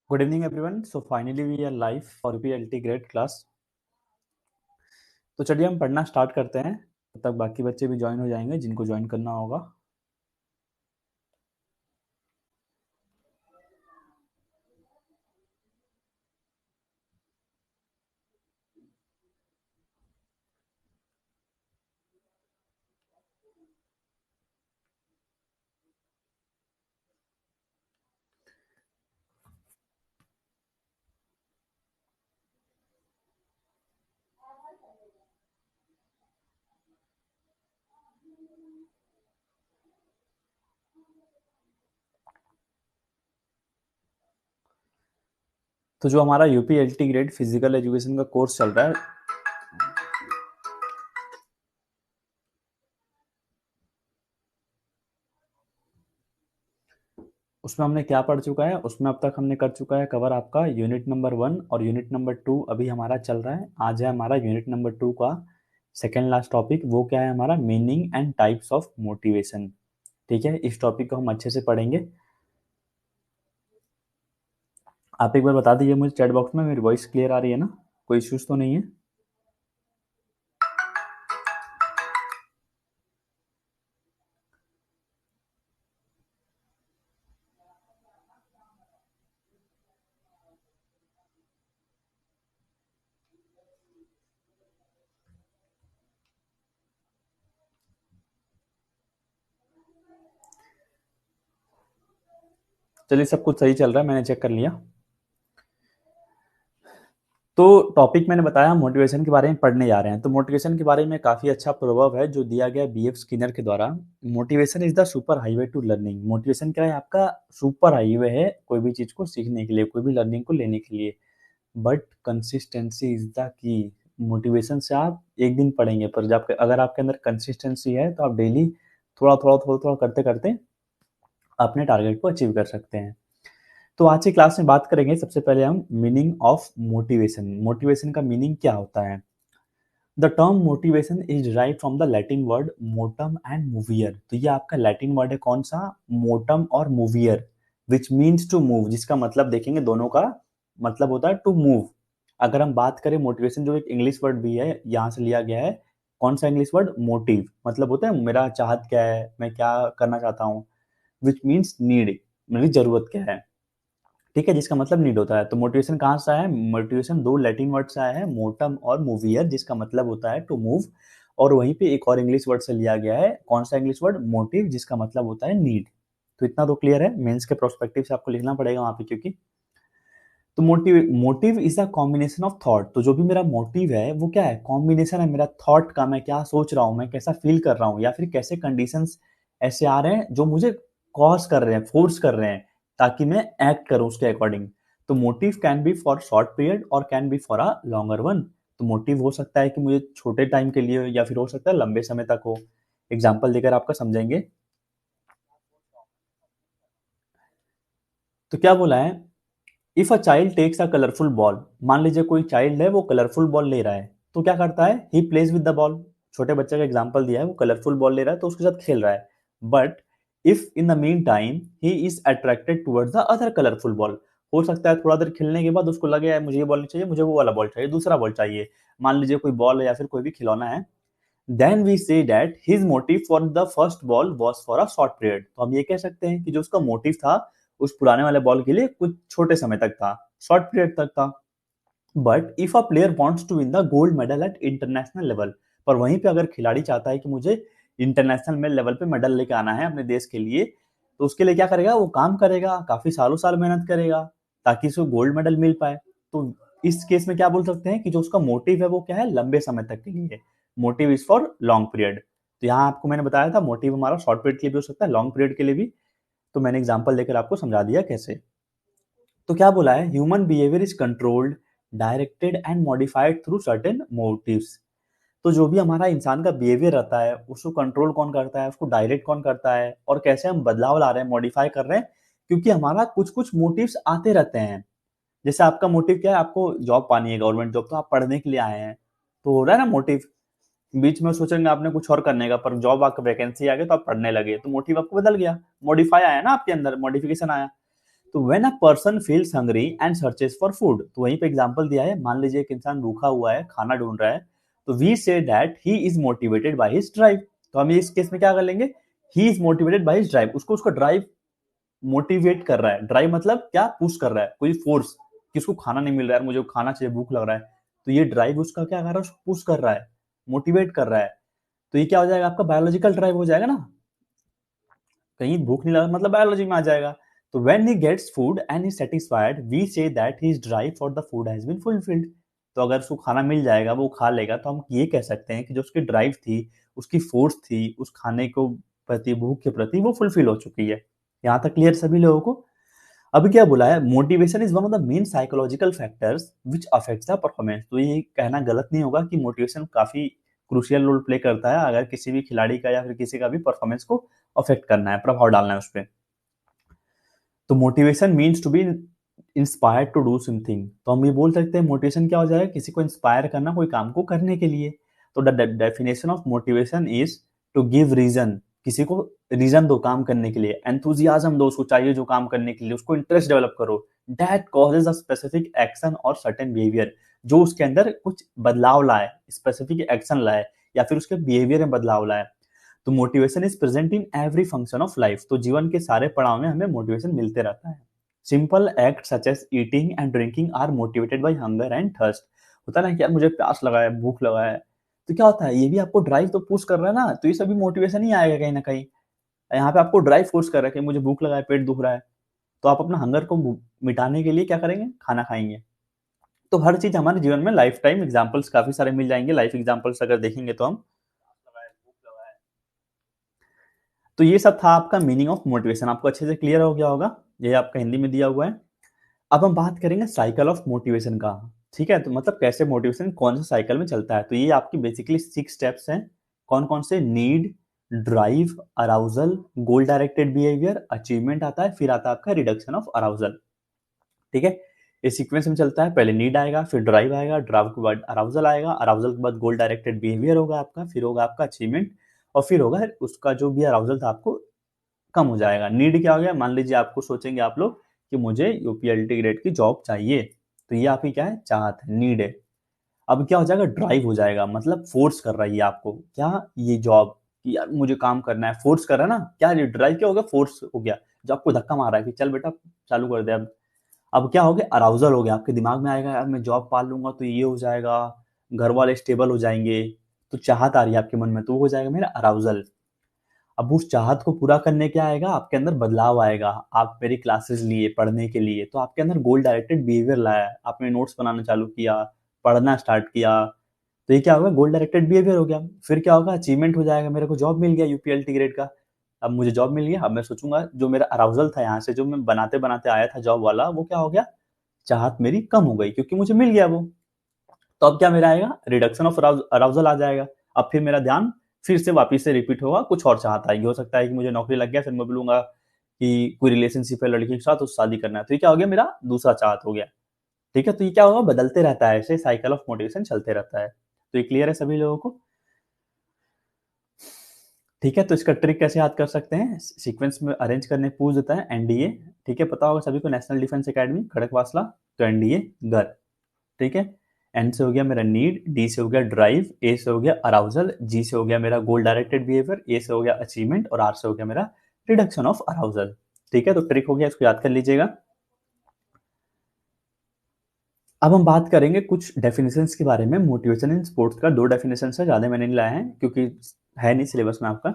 Good evening, everyone. So finally we are live for UPLT grade class. तो चलिए हम पढ़ना स्टार्ट करते हैं, तब तक बाकी बच्चे भी ज्वाइन हो जाएंगे जिनको ज्वाइन करना होगा। तो जो हमारा यूपीएलटी ग्रेड फिजिकल एजुकेशन का कोर्स चल रहा है, उसमें हमने क्या पढ़ चुका है, उसमें अब तक हमने कर चुका है कवर आपका यूनिट नंबर 1 और यूनिट नंबर 2 अभी हमारा चल रहा है। आज है हमारा यूनिट नंबर 2 का सेकेंड लास्ट टॉपिक। वो क्या है हमारा meaning and types of motivation. ठीक है, इस टॉपिक को हम अच्छे से पढ़ेंगे। आप एक बार बता दीजिए मुझे चैट बॉक्स में मेरी वॉइस क्लियर आ रही है ना, कोई इश्यूज तो नहीं है। चलिए, सब कुछ सही चल रहा है, मैंने चेक कर लिया। तो टॉपिक मैंने बताया मोटिवेशन के बारे में पढ़ने जा रहे हैं। तो मोटिवेशन के बारे में काफ़ी अच्छा प्रोवर्ब है जो दिया गया बीएफ स्किनर के द्वारा। Motivation is the super highway to learning. Motivation क्या है? आपका सुपर हाईवे है कोई भी चीज़ को सीखने के लिए, कोई भी लर्निंग को लेने के लिए। But consistency is the key. Motivation से आप एक दिन पढ़ेंगे, पर जब अगर आपके अंदर कंसिस्टेंसी है तो आप डेली थोड़ा थोड़ा थोड़ा थोड़ा करते करते अपने टारगेट को अचीव कर सकते हैं। तो आज की क्लास में बात करेंगे सबसे पहले हम मीनिंग ऑफ मोटिवेशन। मोटिवेशन का मीनिंग क्या होता है? The term motivation is derived from the Latin word motum and movere. तो ये आपका लैटिन वर्ड है कौन सा? मोटम और मूवियर, विच मीन्स टू मूव, जिसका मतलब देखेंगे दोनों का मतलब होता है टू मूव। अगर हम बात करें मोटिवेशन, जो एक इंग्लिश वर्ड भी है यहाँ से लिया गया है। कौन सा इंग्लिश वर्ड? मोटिव, मतलब होता है मेरा चाहत क्या है, मैं क्या करना चाहता हूँ। विच मीन्स नीड, मेरी जरूरत क्या है। ठीक है, जिसका मतलब नीड होता है। तो मोटिवेशन कहाँ से आया है? मोटिवेशन दो लैटिन वर्ड से आया है, मोटम और मूवियर, जिसका मतलब होता है टू मूव। और वहीं पे एक और इंग्लिश वर्ड से लिया गया है, कौन सा इंग्लिश वर्ड? मोटिव, जिसका मतलब होता है नीड। तो इतना तो क्लियर है, मेंस के प्रोस्पेक्टिव से आपको लिखना पड़ेगा वहां पे, क्योंकि तो motive motive is a combination of thought. तो जो भी मेरा मोटिव है वो क्या है? कॉम्बिनेशन है मेरा थॉट का, मैं क्या सोच रहा हूँ, मैं कैसा फील कर रहा हूँ, या फिर कैसे कंडीशंस ऐसे आ रहे हैं जो मुझे कॉज कर रहे हैं, फोर्स कर रहे हैं, ताकि मैं एक्ट करूँ उसके अकॉर्डिंग। तो motive can be for short period or can be for a longer one. तो मोटिव हो सकता है कि मुझे छोटे टाइम के लिए, या फिर हो सकता है लंबे समय तक हो। एग्जाम्पल देकर आपका समझेंगे। तो क्या बोला है? If a child takes a colourful ball. मान लीजिए कोई चाइल्ड है, वो कलरफुल बॉल ले रहा है, तो क्या करता है? He plays with the ball. छोटे बच्चे का एग्जांपल दिया है, वो कलरफुल बॉल ले रहा है तो उसके साथ खेल रहा है। But if in the mean time he is attracted towards the other colourful ball. हो सकता है थोड़ा देर खेलने के बाद उसको लगे यार मुझे ये बॉल नहीं चाहिए, मुझे वो वाला बॉल चाहिए, दूसरा बॉल चाहिए। मान लीजिए कोई बॉल है या फिर कोई भी खिलौना है। Then we say that his motive for the first ball was for a short period. तो हम ये कह सकते हैं कि जो उसका मोटिव था उस पुराने वाले बॉल के लिए कुछ छोटे समय तक था, शॉर्ट पीरियड तक था। But if a player wants to win the gold medal at international level, पर वहीं पे अगर खिलाड़ी चाहता है कि मुझे इंटरनेशनल में लेवल पे मेडल लेके आना है अपने देश के लिए, तो उसके लिए क्या करेगा? वो काम करेगा, काफी सालों साल मेहनत करेगा, ताकि उसको गोल्ड मेडल मिल पाए। तो इस केस में क्या बोल सकते हैं कि जो उसका मोटिव है वो क्या है? लंबे समय तक के लिए। Motive is for long period. तो यहाँ आपको मैंने बताया था मोटिव हमारा शॉर्ट पीरियड के लिए भी हो सकता है, लॉन्ग पीरियड के लिए भी। तो मैंने एग्जाम्पल देकर आपको समझा दिया कैसे। तो क्या बोला है? Human behaviour is controlled, directed and modified through certain motives. तो जो भी हमारा इंसान का बिहेवियर रहता है उसको कंट्रोल कौन करता है, उसको डायरेक्ट कौन करता है, और कैसे हम बदलाव ला रहे हैं, मॉडिफाई कर रहे हैं, क्योंकि हमारा कुछ कुछ मोटिव्स आते रहते हैं। जैसे आपका मोटिव क्या है? आपको जॉब पानी है, गवर्नमेंट जॉब, तो आप पढ़ने के लिए आए हैं, तो हो रहा है ना मोटिव। बीच में सोचेंगे आपने कुछ और करने का, पर जॉब आपका वैकेंसी आ गई तो आप पढ़ने लगे, तो मोटिव आपको बदल गया, मॉडिफाई आया ना आपके अंदर, मॉडिफिकेशन आया। तो when a person feels hungry and searches for food, तो वहीं पे एग्जांपल दिया है, मान लीजिए एक इंसान भूखा हुआ है, खाना ढूंढ रहा है, तो we say that he is motivated by his drive. तो हम इस केस में क्या कर लेंगे, he is motivated by his drive, उसको उसका ड्राइव मोटिवेट कर रहा है। ड्राइव मतलब क्या, पुश कर रहा है, कोई फोर्स कि उसको खाना नहीं मिल रहा है, मुझे खाना चाहिए, भूख लग रहा है, तो ये ड्राइव उसका क्या कर रहा है, उसको पुश कर रहा है, मोटिवेट कर रहा है। तो ये क्या हो जाएगा, आपका बायोलॉजिकल ड्राइव हो जाएगा ना, कहीं भूख नहीं लगा मतलब बायोलॉजी में आ जाएगा। तो when he gets food and is satisfied we say that his drive for the food has been fulfilled. तो अगर उसको खाना मिल जाएगा, वो खा लेगा, तो हम ये कह सकते हैं कि जो उसकी ड्राइव थी, उसकी फोर्स थी उस खाने को प्रति, भूख के प्रति, वो फुलफिल हो चुकी है। यहाँ तक क्लियर सभी लोगों को। अभी क्या बोला है, motivation is one of the main psychological factors which affects the performance. तो ये कहना गलत नहीं होगा कि मोटिवेशन काफी क्रूशियल रोल प्ले करता है अगर किसी भी खिलाड़ी का या फिर किसी का भी परफॉर्मेंस को अफेक्ट करना है, प्रभाव डालना है उस पर। तो motivation means to be inspired to do something. तो हम ये बोल सकते हैं मोटिवेशन क्या हो जाएगा, किसी को इंस्पायर करना कोई काम को करने के लिए। तो the definition of motivation is to give reason, किसी को रीजन दो काम करने के लिए, एंथुजियाज्म दो, उसको चाहिए जो काम करने के लिए, उसको इंटरेस्ट डेवलप करो। That causes a specific action और सर्टेन बिहेवियर, जो उसके अंदर कुछ बदलाव लाए, स्पेसिफिक एक्शन लाए या फिर उसके बिहेवियर में बदलाव लाए। तो motivation is present in every function of life. तो जीवन के सारे पड़ाव में हमें मोटिवेशन मिलते रहता है। Simple act such as eating and drinking are motivated by hunger and thirst. होता है ना कि यार मुझे प्यास लगा है, भूख लगा है, तो क्या होता है, ये भी आपको ड्राइव तो पुश कर रहा है ना, तो ये सभी मोटिवेशन ही आएगा कहीं ना कहीं। यहाँ पे आपको ड्राइव फोर्स कर रहा है कि मुझे भूख लगा है, पेट दुख रहा है, तो आप अपना हंगर को मिटाने के लिए क्या करेंगे, खाना खाएंगे। तो हर चीज हमारे जीवन में लाइफ टाइम एग्जाम्पल्स काफी सारे मिल जाएंगे, लाइफ एग्जाम्पल्स अगर देखेंगे तो हम। तो ये सब था आपका मीनिंग ऑफ मोटिवेशन, आपको अच्छे से क्लियर हो गया होगा, ये आपका हिंदी में दिया हुआ है। अब हम बात करेंगे साइकिल ऑफ मोटिवेशन का। ठीक है, तो मतलब कैसे मोटिवेशन कौन से साइकिल में चलता है। तो ये आपकी बेसिकली 6 स्टेप्स हैं। कौन कौन से, नीड, ड्राइव, अराउजल, गोल डायरेक्टेड बिहेवियर, अचीवमेंट आता है, फिर आता है आपका रिडक्शन ऑफ अराउजल। ठीक है, इस सीक्वेंस में चलता है, पहले नीड आएगा, फिर ड्राइव आएगा, ड्राइव के बाद अराउजल आएगा, अराउजल के बाद गोल डायरेक्टेड बिहेवियर होगा आपका, फिर होगा आपका अचीवमेंट, और फिर होगा उसका जो भी अराउजल था आपको कम हो जाएगा। नीड क्या हो गया, मान लीजिए आपको सोचेंगे आप लोग कि मुझे यूपीएलटी ग्रेड की जॉब चाहिए, तो ये आपकी क्या है, चाहत है, नीड है। अब क्या हो जाएगा, ड्राइव हो जाएगा, मतलब फोर्स कर रहा है ये आपको, क्या, ये जॉब, कि यार मुझे काम करना है, फोर्स कर रहा है ना, क्या ये ड्राइव क्या हो गया, फोर्स हो गया, जो आपको धक्का मार रहा है कि चल बेटा चालू कर दे अब क्या हो गया, अराउजल हो गया, आपके दिमाग में आएगा यार मैं जॉब पा लूंगा तो ये हो जाएगा, घर वाले स्टेबल हो जाएंगे, तो चाहत आ रही है आपके मन में, तो वो हो जाएगा मेरा अराउजल। अब उस चाहत को पूरा करने क्या आएगा, आपके अंदर बदलाव आएगा, आप मेरी क्लासेस लिए पढ़ने के लिए, तो आपके अंदर गोल डायरेक्टेड बिहेवियर लाया, आपने नोट्स बनाना चालू किया, पढ़ना स्टार्ट किया, तो ये क्या होगा, गोल डायरेक्टेड बिहेवियर हो गया। फिर क्या होगा, अचीवमेंट हो जाएगा, मेरे को जॉब मिल गया यूपीएलटी ग्रेड का, अब मुझे जॉब मिल गया, अब मैं सोचूंगा जो मेरा अराउजल था यहाँ से जो मैं बनाते बनाते आया था जॉब वाला, वो क्या हो गया, चाहत मेरी कम हो गई क्योंकि मुझे मिल गया वो। तो अब क्या मेरा आएगा, रिडक्शन ऑफ अराउजल आ जाएगा। अब फिर मेरा ध्यान फिर से वापिस से रिपीट होगा, कुछ और चाहत आएगी, हो सकता है कि मुझे नौकरी लग गया, फिर मैं बोलूंगा कि कोई रिलेशनशिप है लड़की के साथ, उससे शादी करना है, तो ये क्या हो गया, मेरा दूसरा चाहत हो गया। ठीक है, तो ये क्या होगा, बदलते रहता है, ऐसे साइकिल ऑफ मोटिवेशन चलते रहता है। तो ये क्लियर है सभी लोगों को। ठीक है, तो इसका ट्रिक कैसे याद कर सकते हैं, सीक्वेंस में अरेंज करने पूछ देता है, एनडीए, ठीक है, पता होगा सभी को, नेशनल डिफेंस एकेडमी खड़कवासला, तो एनडीए घर। ठीक है, एन से हो गया मेरा नीड, डी से हो गया ड्राइव, ए से हो गया अराउजल, जी से हो गया मेरा गोल डायरेक्टेड बिहेवियर, ए से हो गया अचीवमेंट, और आर से हो गया मेरा रिडक्शन ऑफ अराउजल। ठीक है, तो ट्रिक हो गया, इसको याद कर लीजिएगा। अब हम बात करेंगे कुछ डेफिनेशंस के बारे में। मोटिवेशन इन स्पोर्ट्स का 2 डेफिनेशन है, ज्यादा मैंने नहीं लाया है क्योंकि है नहीं सिलेबस में आपका।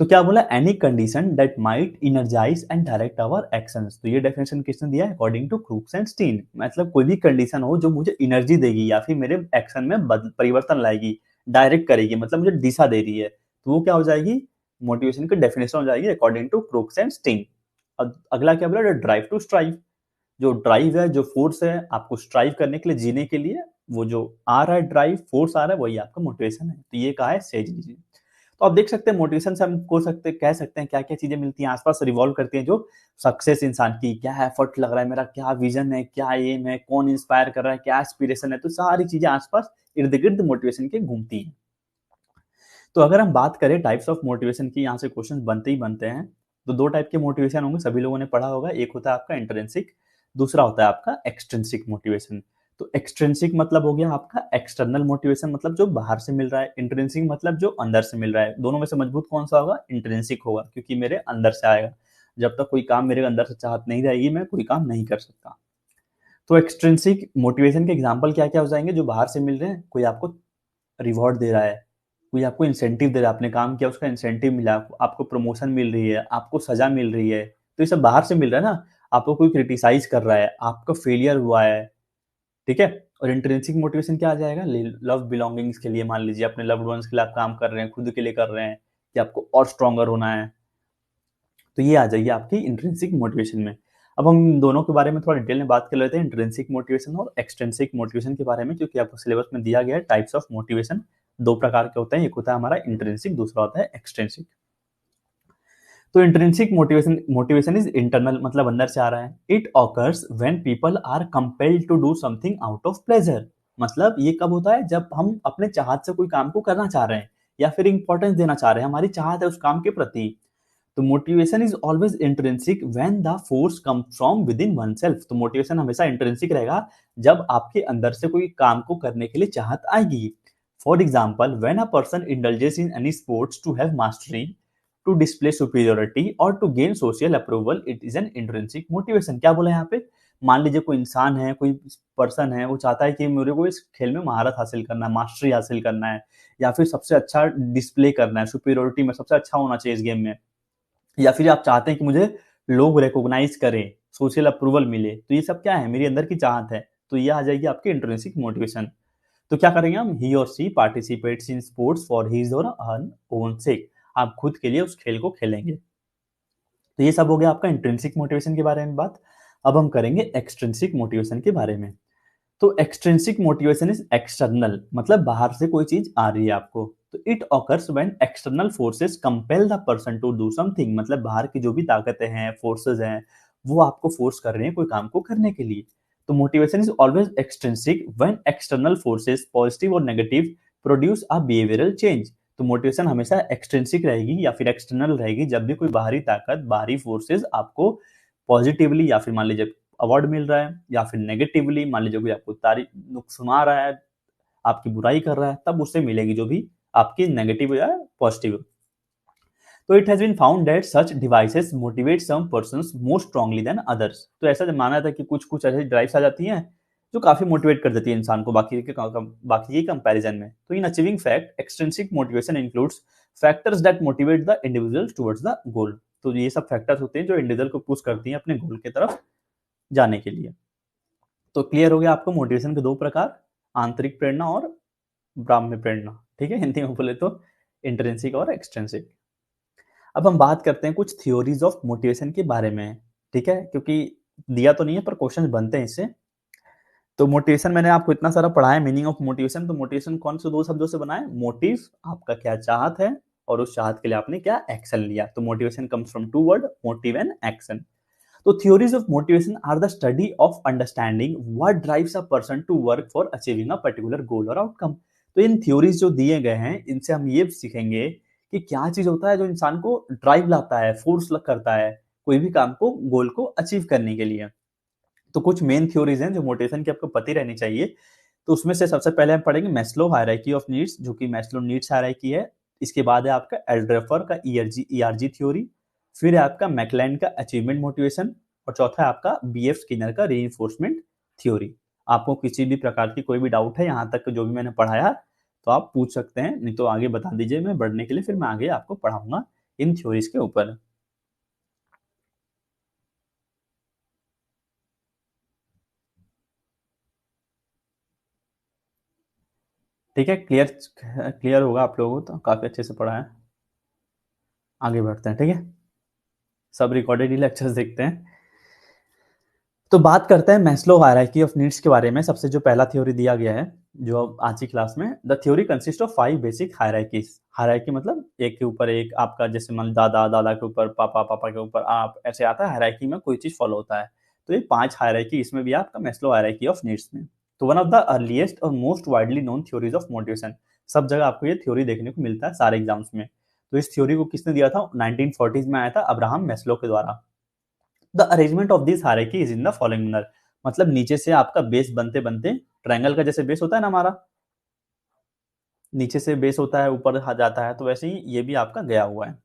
तो क्या बोला, any condition that might energise and direct our actions. तो ये डेफिनेशन किसने दिया है, according to Crooks and Stein, मतलब कोई भी कंडीशन हो जो मुझे एनर्जी देगी या फिर मेरे एक्शन में परिवर्तन लाएगी, डायरेक्ट करेगी, मतलब मुझे दिशा दे रही है, तो वो क्या हो जाएगी, मोटिवेशन की डेफिनेशन हो जाएगी according to Crooks and Stein. अगला क्या बोला, ड्राइव टू स्ट्राइव, जो ड्राइव है, जो फोर्स है आपको स्ट्राइव करने के लिए, जीने के लिए, वो जो आ रहा है ड्राइव, फोर्स आ रहा है, वही आपका मोटिवेशन है। तो ये कहा है सेज जी। तो आप देख सकते हैं मोटिवेशन से हम को सकते कह सकते हैं क्या क्या चीजें मिलती हैं, आसपास रिवॉल्व करती हैं, जो सक्सेस इंसान की, क्या एफर्ट लग रहा है मेरा, क्या विजन है, क्या एम है, कौन इंस्पायर कर रहा है, क्या एस्पिरेशन है, तो सारी चीजें आसपास इर्द गिर्द मोटिवेशन के घूमती हैं। तो अगर हम बात करें टाइप्स ऑफ मोटिवेशन की, यहाँ से क्वेश्चन बनते ही बनते हैं। तो दो टाइप के मोटिवेशन होंगे, सभी लोगों ने पढ़ा होगा। एक होता है आपका इंट्रिंसिक, दूसरा होता है आपका एक्सट्रिंसिक मोटिवेशन। तो एक्सट्रिंसिक मतलब हो गया आपका एक्सटर्नल मोटिवेशन, मतलब जो बाहर से मिल रहा है। इंट्रिंसिक मतलब जो अंदर से मिल रहा है। दोनों में से मजबूत कौन सा होगा? इंट्रिंसिक होगा, क्योंकि मेरे अंदर से आएगा। जब तक कोई काम मेरे अंदर से चाहत नहीं रहेगी, मैं कोई काम नहीं कर सकता। तो एक्सट्रिंसिक मोटिवेशन के एग्जाम्पल क्या क्या हो जाएंगे? जो बाहर से मिल रहे हैं, कोई आपको रिवॉर्ड दे रहा है, कोई आपको इंसेंटिव दे रहा है, आपने काम किया उसका इंसेंटिव मिला, आपको प्रमोशन मिल रही है, आपको सजा मिल रही है, तो ये सब बाहर से मिल रहा है ना। आपको कोई क्रिटिसाइज कर रहा है, आपका फेलियर हुआ है, ठीक है। और इंट्रिंसिक मोटिवेशन क्या आ जाएगा? लव बिलोंगिंग्स के लिए, मान लीजिए अपने लव्ड वंस के लिए आप काम कर रहे हैं, खुद के लिए कर रहे हैं, कि आपको और स्ट्रॉन्गर होना है, तो ये आ जाइए आपकी इंट्रिंसिक मोटिवेशन में। अब हम इन दोनों के बारे में थोड़ा डिटेल में बात कर लेते हैं, इंट्रिंसिक मोटिवेशन और एक्सट्रिंसिक मोटिवेशन के बारे में, क्योंकि आपको सिलेबस में दिया गया है टाइप्स ऑफ मोटिवेशन। दो प्रकार के होते हैं, एक होता है हमारा इंट्रिंसिक, दूसरा होता है एक्सट्रिंसिक। तो intrinsic motivation motivation is internal, मतलब अंदर से आ रहा है। It occurs when people are compelled to do something out of pleasure. मतलब ये कब होता है? जब हम अपने चाहत से कोई काम को करना चाह रहे हैं, या फिर इंपॉर्टेंस देना चाह रहे हैं, हमारी चाहत है उस काम के प्रति। तो motivation is always intrinsic when the force come from with in one self. तो मोटिवेशन हमेशा इंट्रिंसिक रहेगा जब आपके अंदर से कोई काम को करने के लिए चाहत आएगी। For example, when a person indulges in any sports to have mastery, to display superiority or to gain social approval, it is an intrinsic motivation. क्या बोला यहाँ पे? मान लीजिए कोई इंसान है, कोई पर्सन है, वो चाहता है कि मेरे को इस खेल में महारत हासिल करना है, मास्टरी हासिल करना है, या फिर सबसे अच्छा डिस्प्ले करना है, सुपीरियोरिटी में सबसे अच्छा होना चाहिए इस गेम में, या फिर आप चाहते हैं कि मुझे लोग रिकॉग्नाइज करें, सोशल अप्रूवल मिले। तो ये सब क्या है? मेरी अंदर की चाहत है। तो ये आ जाएगी आपकी इंट्रिंसिक मोटिवेशन। तो क्या करेंगे हम? He or she participates in sports for his or her own सेक। आप खुद के लिए उस खेल को खेलेंगे। तो ये सब हो गया आपका इंट्रिंसिक मोटिवेशन के बारे में बात। अब हम करेंगे एक्सट्रिंसिक मोटिवेशन के बारे में। तो एक्सट्रिंसिक मोटिवेशन इज एक्सटर्नल, मतलब बाहर से कोई चीज आ रही है आपको। तो it occurs when external forces compel the person to do something, मतलब बाहर की जो भी ताकतें हैं, फोर्सेस हैं, वो आपको फोर्स कर रहे हैं कोई काम को करने के लिए। तो motivation is always extrinsic when external forces, positive or negative, produce a behavioural change. तो मोटिवेशन हमेशा एक्सट्रिंसिक रहेगी या फिर एक्सटर्नल रहेगी जब भी कोई बाहरी ताकत, बाहरी फोर्सेस आपको पॉजिटिवली, या फिर मान लीजिए अवार्ड मिल रहा है, या फिर नेगेटिवली मान लीजिए कोई आपको तारीफ सुना रहा है, आपकी बुराई कर रहा है, तब उससे मिलेगी जो भी आपकी नेगेटिव या पॉजिटिव। तो it has been found that such devices motivate some persons more strongly than others. तो ऐसा माना था कि कुछ कुछ ऐसी ड्राइव्स आ जाती हैं जो काफी मोटिवेट कर देती है इंसान को बाकी के कंपैरिजन में। तो in achieving fact, extrinsic motivation includes factors that motivate the individual towards the goal. तो ये सब फैक्टर्स होते हैं जो इंडिविजुअल को पुश करती हैं अपने गोल की तरफ जाने के लिए। तो क्लियर हो गया आपको मोटिवेशन के दो प्रकार, आंतरिक प्रेरणा और ब्राह्म्य प्रेरणा। ठीक है, हिंदी में बोले तो इंट्रिंसिक और एक्सट्रिंसिक। अब हम बात करते हैं कुछ थ्योरीज ऑफ मोटिवेशन के बारे में। ठीक है, क्योंकि दिया तो नहीं है पर क्वेश्चन बनते हैं इससे। तो मोटिवेशन मैंने आपको इतना सारा पढ़ा है, मीनिंग ऑफ मोटिवेशन। तो मोटिवेशन कौन से दो शब्दों से बना है? मोटिव, आपका क्या चाहत है, और उस चाहत के लिए आपने क्या एक्शन लिया। तो motivation comes from two word, motive and action. So theories of motivation are the study of understanding what drives a person to work for achieving a particular goal or outcome। तो इन theories जो दिए गए हैं, इनसे हम ये सीखेंगे कि क्या चीज होता है जो इंसान को ड्राइव लाता है, फोर्स करता है कोई भी काम को, गोल को अचीव करने के लिए। तो कुछ मेन थ्योरीज हैं जो मोटिवेशन की आपको पता रहनी चाहिए। तो उसमें से सबसे पहले हम पढ़ेंगे मैस्लो हायरार्की ऑफ नीड्स, जो कि मैस्लो नीड्स हायरार्की है। इसके बाद है आपका एल्ड्रेफर का ईआरजी थ्योरी। फिर है आपका मैकलैंड का अचीवमेंट मोटिवेशन, और चौथा है आपका बीएफ स्किनर का रीइंफोर्समेंट थ्योरी। आपको किसी भी प्रकार की कोई भी डाउट है यहाँ तक जो भी मैंने पढ़ाया, तो आप पूछ सकते हैं, नहीं तो आगे बता दीजिए, मैं बढ़ने के लिए फिर मैं आगे आपको पढ़ाऊंगा इन थ्योरीज के ऊपर। ठीक है, क्लियर क्लियर होगा आप लोगों को, तो काफी अच्छे से पढ़ा है। आगे बढ़ते हैं, ठीक है। सब रिकॉर्डेड ही लेक्चर्स देखते हैं। तो बात करते हैं मैस्लो हायरार्की ऑफ नीड्स के बारे में। सबसे जो पहला थ्योरी दिया गया है जो अब आज की क्लास में, the theory consist of 5 basic hierarchies. Hierarchy मतलब एक के ऊपर एक, आपका जैसे मान दादा, दादा के ऊपर पापा, पापा के ऊपर आप, ऐसे आता है हायरार्की में कोई चीज फॉलो होता है। तो ये 5 हायरार्की इसमें भी आपका मैस्लो हायरार्की ऑफ नीड्स में। तो वन ऑफ द अर्लीस्ट और most widely known theories of motivation, सब जगह आपको ये थ्योरी देखने को मिलता है सारे एग्जाम्स में। तो इस थ्योरी को किसने दिया था? 1940s में आया था अब्राहम मैस्लो के द्वारा। The arrangement of this hierarchy is in the following manner, मतलब नीचे से आपका बेस बनते बनते, ट्रायंगल का जैसे बेस होता है ना हमारा, नीचे से बेस होता है ऊपर जाता है, तो वैसे ही ये भी आपका गया हुआ है।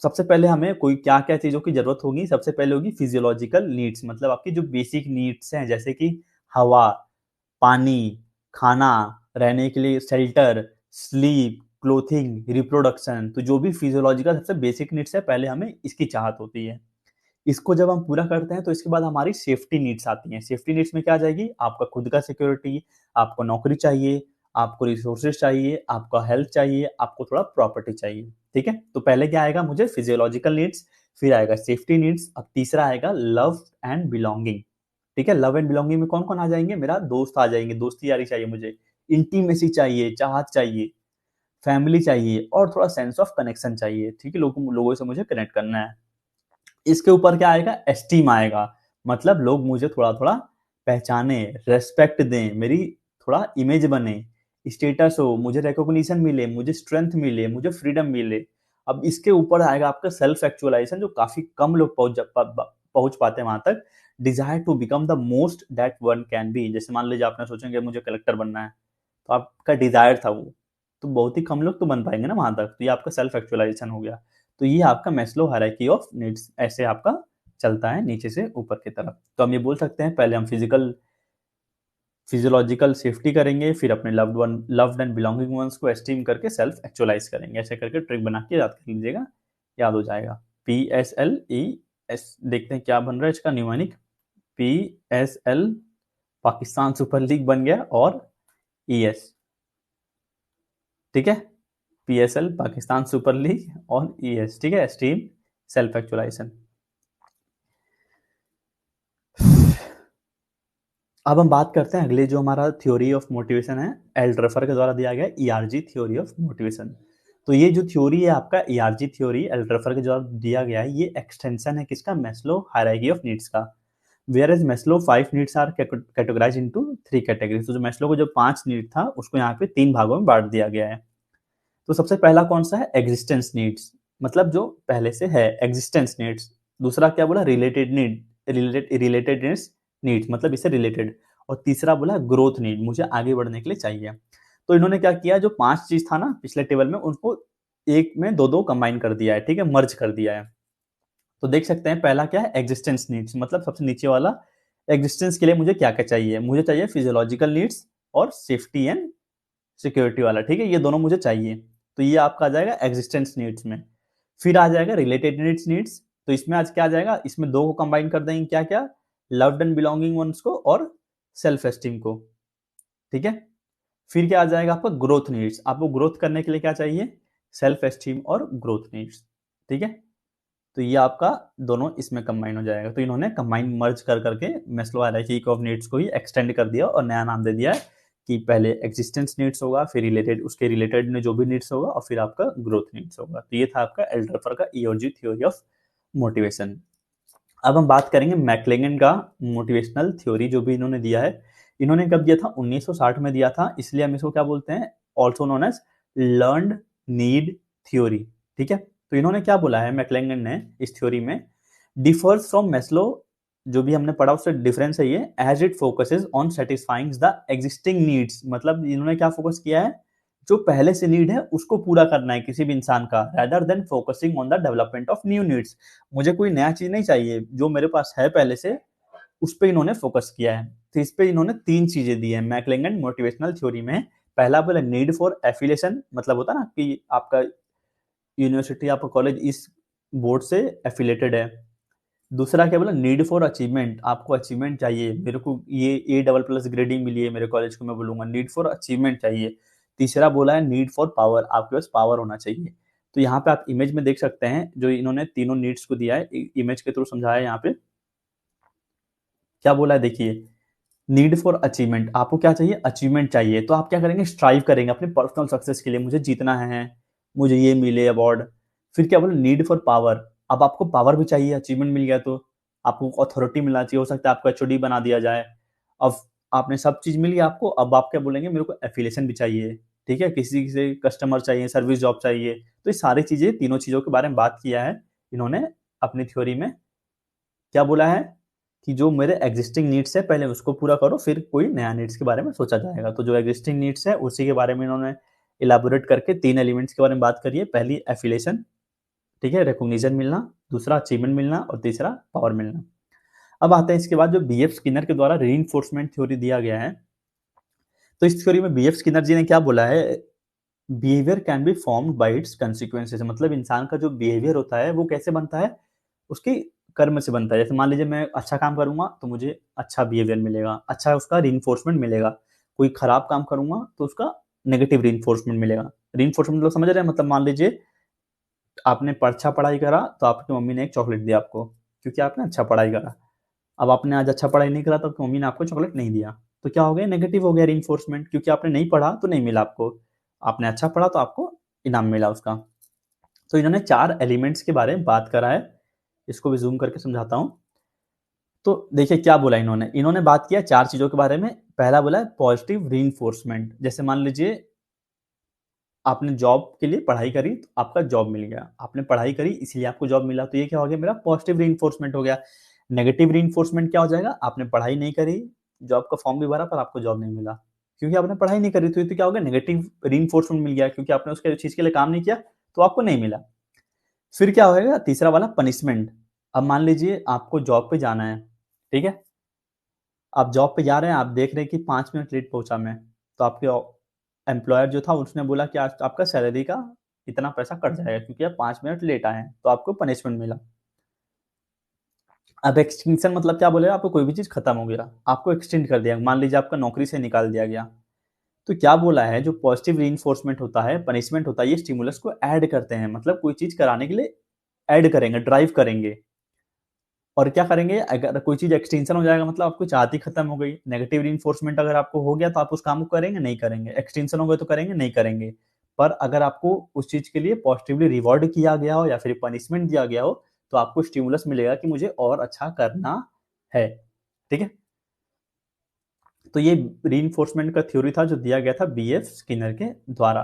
सबसे पहले हमें कोई क्या क्या चीजों की जरूरत होगी? सबसे पहले होगी फिजियोलॉजिकल नीड्स, मतलब आपकी जो बेसिक नीड्स हैं, जैसे कि हवा, पानी, खाना, रहने के लिए शेल्टर, स्लीप, क्लोथिंग, रिप्रोडक्शन, तो जो भी फिजियोलॉजिकल सबसे बेसिक नीड्स है, पहले हमें इसकी चाहत होती है। इसको जब हम पूरा करते हैं तो इसके बाद हमारी सेफ्टी नीड्स आती हैं। सेफ्टी नीड्स में क्या आ जाएगी? आपका खुद का सिक्योरिटी, आपको नौकरी चाहिए, आपको रिसोर्सेज चाहिए, आपका हेल्थ चाहिए, आपको थोड़ा प्रॉपर्टी चाहिए। ठीक है, तो पहले क्या आएगा? मुझे फिजियोलॉजिकल नीड्स, फिर आएगा सेफ्टी नीड्स, अब तीसरा आएगा लव एंड बिलोंगिंग। ठीक है, लव एंड बिलोंगिंग में कौन कौन आ जाएंगे? मेरा दोस्त आ जाएंगे, दोस्ती यारी चाहिए मुझे, इंटीमेसी चाहिए, चाहत चाहिए, फैमिली चाहिए, और थोड़ा सेंस ऑफ कनेक्शन चाहिए। ठीक है, लोगों से मुझे कनेक्ट करना है। इसके ऊपर क्या आएगा? एस्टीम आएगा, मतलब लोग मुझे थोड़ा थोड़ा पहचाने, रेस्पेक्ट दें, मेरी थोड़ा इमेज बने, स्टेटस हो, मुझे रिकॉग्निशन मिले, मुझे स्ट्रेंथ मिले, मुझे फ्रीडम मिले। अब इसके ऊपर आएगा आपका सेल्फ एक्चुअलाइजेशन, जो काफी कम लोग पहुंच पाते हैं वहां तक। Desire to become the most that one can be, जैसे मान लीजिए आपने सोचेंगे मुझे कलेक्टर बनना है, तो आपका डिजायर था वो, तो बहुत ही कम लोग तो बन पाएंगे ना वहां तक, तो ये आपका सेल्फ एक्चुअलाइजेशन हो गया। तो ये आपका मैस्लो हायरार्की ऑफ नीड्स ऐसे आपका चलता है नीचे से ऊपर की तरफ। तो हम ये बोल सकते हैं, पहले हम फिजियोलॉजिकल सेफ्टी करेंगे, फिर अपने लव्ड एंड बिलोंगिंग वंस को एस्टीम करके सेल्फ एक्चुअलाइज करेंगे। ऐसे करके ट्रिक बना के याद कर लीजिएगा, याद हो जाएगा। PSLES, देखते हैं क्या बन रहा है इसका numeric. PSL Pakistan super league बन गया, और ES, ठीक है, PSL पाकिस्तान सुपर लीग, और ES, ठीक है, एस्टीम सेल्फ एक्चुअलाइजेशन। अब हम बात करते हैं अगले, जो हमारा थ्योरी ऑफ मोटिवेशन है, एल्ड्रफर के द्वारा दिया गया ERG थ्योरी ऑफ मोटिवेशन। तो ये जो थ्योरी है आपका ERG थ्योरी, एल्ड्रफर के द्वारा दिया गया है, ये एक्सटेंशन है किसका? मैस्लो हायरार्की ऑफ नीड्स का। Where as Maslow 5 needs are categorise into 3 categories. तो जो मैस्लो को जो 5 नीड था उसको यहाँ पे 3 भागों में बांट दिया गया है। तो सबसे पहला कौन सा है? एग्जिस्टेंस नीड्स, मतलब जो पहले से है, एग्जिस्टेंस नीड्स। दूसरा क्या बोला? रिलेटेड नीड, रिलेटेड नीड्स, मतलब इससे रिलेटेड। और तीसरा बोला ग्रोथ नीड, मुझे आगे बढ़ने के लिए चाहिए। तो इन्होंने क्या किया, जो 5 चीज था ना पिछले टेबल में, उनको एक में दो दो कंबाइन कर दिया है, ठीक है, मर्ज कर दिया है। तो देख सकते हैं पहला क्या है? एग्जिस्टेंस नीड्स, मतलब सबसे नीचे वाला, एग्जिस्टेंस के लिए मुझे क्या क्या चाहिए? मुझे चाहिए फिजियोलॉजिकल नीड्स और सेफ्टी एंड सिक्योरिटी वाला, ठीक है, ये दोनों मुझे चाहिए। तो ये आपका आ जाएगा एग्जिस्टेंस नीड्स में। फिर आ जाएगा रिलेटेड नीड्स, तो इसमें आज क्या आ जाएगा? इसमें दो को कंबाइन कर देंगे, क्या क्या? लव्ड एंड बिलोंगिंग वंस को और सेल्फ एस्टीम को, ठीक है। फिर क्या आ जाएगा आपका? ग्रोथ नीड्स, आपको ग्रोथ करने के लिए क्या चाहिए? सेल्फ एस्टीम और ग्रोथ नीड्स, ठीक है। तो ये आपका दोनों इसमें कंबाइन हो जाएगा। तो इन्होंने कंबाइन मर्ज कर करके मैस्लो हायरार्की ऑफ नीड्स को ही एक्सटेंड कर दिया और नया नाम दे दिया है कि पहले एग्जिस्टेंस नीड्स होगा, फिर रिलेटेड, उसके रिलेटेड में जो भी नीड्स होगा, और फिर आपका ग्रोथ नीड्स होगा। तो ये था आपका एल्डरफर का ERG थ्योरी ऑफ मोटिवेशन। अब हम बात करेंगे मैक्लेगन का मोटिवेशनल थ्योरी, जो भी इन्होंने दिया है। इन्होंने कब दिया था? 1960 में दिया था, इसलिए हम इसको क्या बोलते हैं? Also known as learned need theory, ठीक है। तो इन्होंने क्या बोला है मैक्लेगन ने इस थ्योरी में? डिफर्स फ्रॉम मैस्लो, जो भी हमने पढ़ा उससे डिफरेंस है ये, as it focuses on satisfying the existing needs, मतलब इन्होंने क्या फोकस किया है? जो पहले से नीड है उसको पूरा करना है किसी भी इंसान का, rather than focusing on the development of new needs. मुझे कोई नया चीज नहीं चाहिए, जो मेरे पास है पहले से उस पर इन्होंने फोकस किया है। तो इस पे इन्होंने 3 चीजें दी है मैक्लेगन मोटिवेशनल थ्योरी में। पहला बोला नीड फॉर एफिलिएशन, मतलब होता ना कि आपका यूनिवर्सिटी, आपका कॉलेज इस बोर्ड से एफिलेटेड है। दूसरा क्या बोला? नीड फॉर अचीवमेंट, आपको अचीवमेंट चाहिए, मेरे को ये A++ ग्रेडिंग मिली है मेरे कॉलेज को, मैं बोलूंगा नीड फॉर अचीवमेंट चाहिए। तीसरा बोला है नीड फॉर पावर, आपके पास पावर होना चाहिए। तो यहाँ पे आप इमेज में देख सकते हैं, जो इन्होंने तीनों नीड्स को दिया है, इमेज के थ्रू समझाया है। यहाँ पे क्या बोला है देखिए, नीड फॉर अचीवमेंट, आपको क्या चाहिए? अचीवमेंट चाहिए। तो आप क्या करेंगे? स्ट्राइव करेंगे अपने पर्सनल सक्सेस के लिए, मुझे जीतना है, मुझे ये मिले अवार्ड। फिर क्या बोले? नीड फॉर पावर, अब आपको पावर भी चाहिए, अचीवमेंट मिल गया तो आपको अथॉरिटी मिलना चाहिए, हो सकता है आपको HOD बना दिया जाए। अब आपने सब चीज मिल गया आपको, अब आप क्या बोलेंगे? मेरे को एफिलिएशन भी चाहिए, ठीक है, किसी से कस्टमर चाहिए, सर्विस जॉब चाहिए, तो ये सारी चीज़ें, तीनों चीज़ों के बारे में बात किया है इन्होंने अपनी थ्योरी में। क्या बोला है कि जो मेरे एग्जिस्टिंग नीड्स है पहले उसको पूरा करो, फिर कोई नया नीड्स के बारे में सोचा जाएगा। तो जो एग्जिस्टिंग नीड्स है उसी के बारे में इन्होंने इलाबोरेट करके 3 एलिमेंट्स के बारे में बात करी है। पहली एफिलिएशन, ठीक है, रिकॉग्निशन मिलना, दूसरा अचीवमेंट मिलना और तीसरा पावर मिलना। अब आते हैं इसके बाद जो बीएफ स्किनर के द्वारा रीइंफोर्समेंट थ्योरी दिया गया है। तो इस थ्योरी में बीएफ स्किनर जी ने क्या बोला है, behaviour can be formed by it's consequences, मतलब इंसान का जो बिहेवियर होता है वो कैसे बनता है, उसके कर्म से बनता है। जैसे मान लीजिए मैं अच्छा काम करूंगा तो मुझे अच्छा बिहेवियर मिलेगा, अच्छा उसका रीइंफोर्समेंट मिलेगा। कोई खराब काम करूंगा तो उसका नेगेटिव रीइंफोर्समेंट मिलेगा। रीइंफोर्समेंट मतलब समझ रहे हैं, मतलब मान लीजिए आपने अच्छा पढ़ाई करा तो आपकी मम्मी ने एक चॉकलेट दिया आपको, क्योंकि आपने अच्छा पढ़ाई करा। अब आपने आज अच्छा पढ़ाई नहीं करा तो आपकी मम्मी ने आपको चॉकलेट नहीं दिया, तो क्या हो गया, नेगेटिव हो गया रीइंफोर्समेंट, क्योंकि आपने नहीं पढ़ा तो नहीं मिला आपको, आपने अच्छा पढ़ा तो आपको इनाम मिला उसका। तो इन्होंने 4 एलिमेंट्स के बारे में बात करा है, इसको भी ज़ूम करके समझाता हूँ। तो देखिए क्या बोला इन्होंने, इन्होंने बात किया 4 चीज़ों के बारे में। पहला बोला है पॉजिटिव रीइंफोर्समेंट, जैसे मान लीजिए आपने जॉब के लिए पढ़ाई करी तो आपका जॉब मिल गया, आपने पढ़ाई करी इसलिए आपको जॉब मिला, तो ये क्या हो गया, मेरा पॉजिटिव रीइंफोर्समेंट हो गया। नेगेटिव रीइंफोर्समेंट क्या हो जाएगा, आपने पढ़ाई नहीं करी, जॉब का फॉर्म भी भरा पर आपको जॉब नहीं मिला, क्योंकि आपने पढ़ाई नहीं करी, तो ये तो क्या हो गया, नेगेटिव रीइंफोर्समेंट मिल गया, क्योंकि आपने उसके चीज़ के लिए काम नहीं किया तो आपको नहीं मिला। फिर क्या होएगा, तीसरा वाला पनिशमेंट। अब मान लीजिए आपको जॉब पे जाना है, ठीक है, आप जॉब पे जा रहे हैं, आप देख रहे हैं कि 5 मिनट लेट पहुंचा मैं, तो आपके एम्प्लॉयर जो था उसने बोला कि आज आपका सैलरी का इतना पैसा कट जाएगा, क्योंकि आप 5 मिनट लेट आए हैं, तो आपको पनिशमेंट मिला। अब एक्सटेंशन मतलब क्या बोलेगा, आपको कोई भी चीज़ खत्म हो गया, आपको एक्सटेंड कर दिया, मान लीजिए आपका नौकरी से निकाल दिया गया। तो क्या बोला है, जो पॉजिटिव रीइंफोर्समेंट होता है, पनिशमेंट होता है, ये स्टिमुलस को ऐड करते हैं, मतलब कोई चीज़ कराने के लिए ऐड करेंगे, ड्राइव करेंगे। और क्या करेंगे, अगर कोई चीज़ एक्सटेंशन हो जाएगा मतलब आपकी चाहत ही खत्म हो गई। नेगेटिव रीइंफोर्समेंट अगर आपको हो गया तो आप उस काम को करेंगे, नहीं करेंगे। एक्सटेंशन हो गया तो करेंगे, नहीं करेंगे। पर अगर आपको उस चीज़ के लिए पॉजिटिवली रिवॉर्ड किया गया हो या फिर पनिशमेंट दिया गया हो, तो आपको स्टिमुलस मिलेगा कि मुझे और अच्छा करना है। ठीक है? तो ये रीइंफोर्समेंट का थ्योरी था जो दिया गया था बीएफ स्किनर के द्वारा।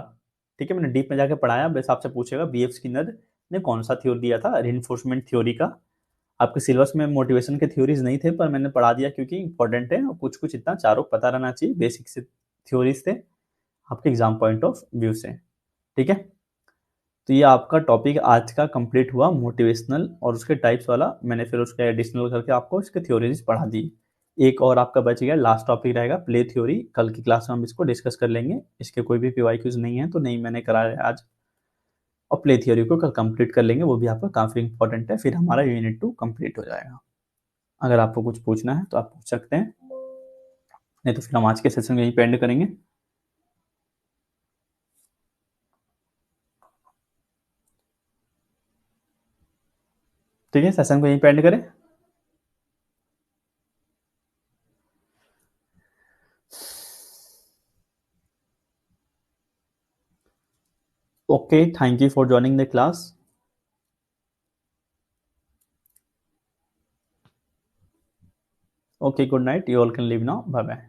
ठीक है, मैंने डीप में जाके पढ़ाया, बस आपसे पूछेगा बीएफ स्किनर ने कौन सा थ्योरी दिया था रीइंफोर्समेंट थ्योरी का। आपके सिलेबस में मोटिवेशन के थ्योरीज नहीं थे, पर मैंने पढ़ा दिया क्योंकि इंपॉर्टेंट है और कुछ कुछ इतना चारों पता रहना चाहिए, बेसिक से थ्योरीज थे आपके एग्जाम पॉइंट ऑफ व्यू से। ठीक है, तो ये आपका टॉपिक आज का कंप्लीट हुआ, मोटिवेशनल और उसके टाइप्स वाला। मैंने फिर उसके एडिशनल करके आपको इसके थ्योरीज पढ़ा दी। एक और आपका बच गया, लास्ट टॉपिक रहेगा प्ले थ्योरी। कल की क्लास में हम इसको डिस्कस कर लेंगे, इसके कोई भी पीवाईक्यूज नहीं है तो नहीं मैंने कराया आज। और प्ले थ्योरी को कल कंप्लीट कर लेंगे, वो भी आपका काफ़ी इंपॉर्टेंट है, फिर हमारा यूनिट 2 कंप्लीट हो जाएगा। अगर आपको कुछ पूछना है तो आप पूछ सकते हैं, नहीं तो फिर हम आज के सेशन में यहीं पे एंड करेंगे। ठीक है, सेशन को यहीं पे एंड करें। Okay, thank you for joining the class. Okay, good night, you all can leave now, bye bye.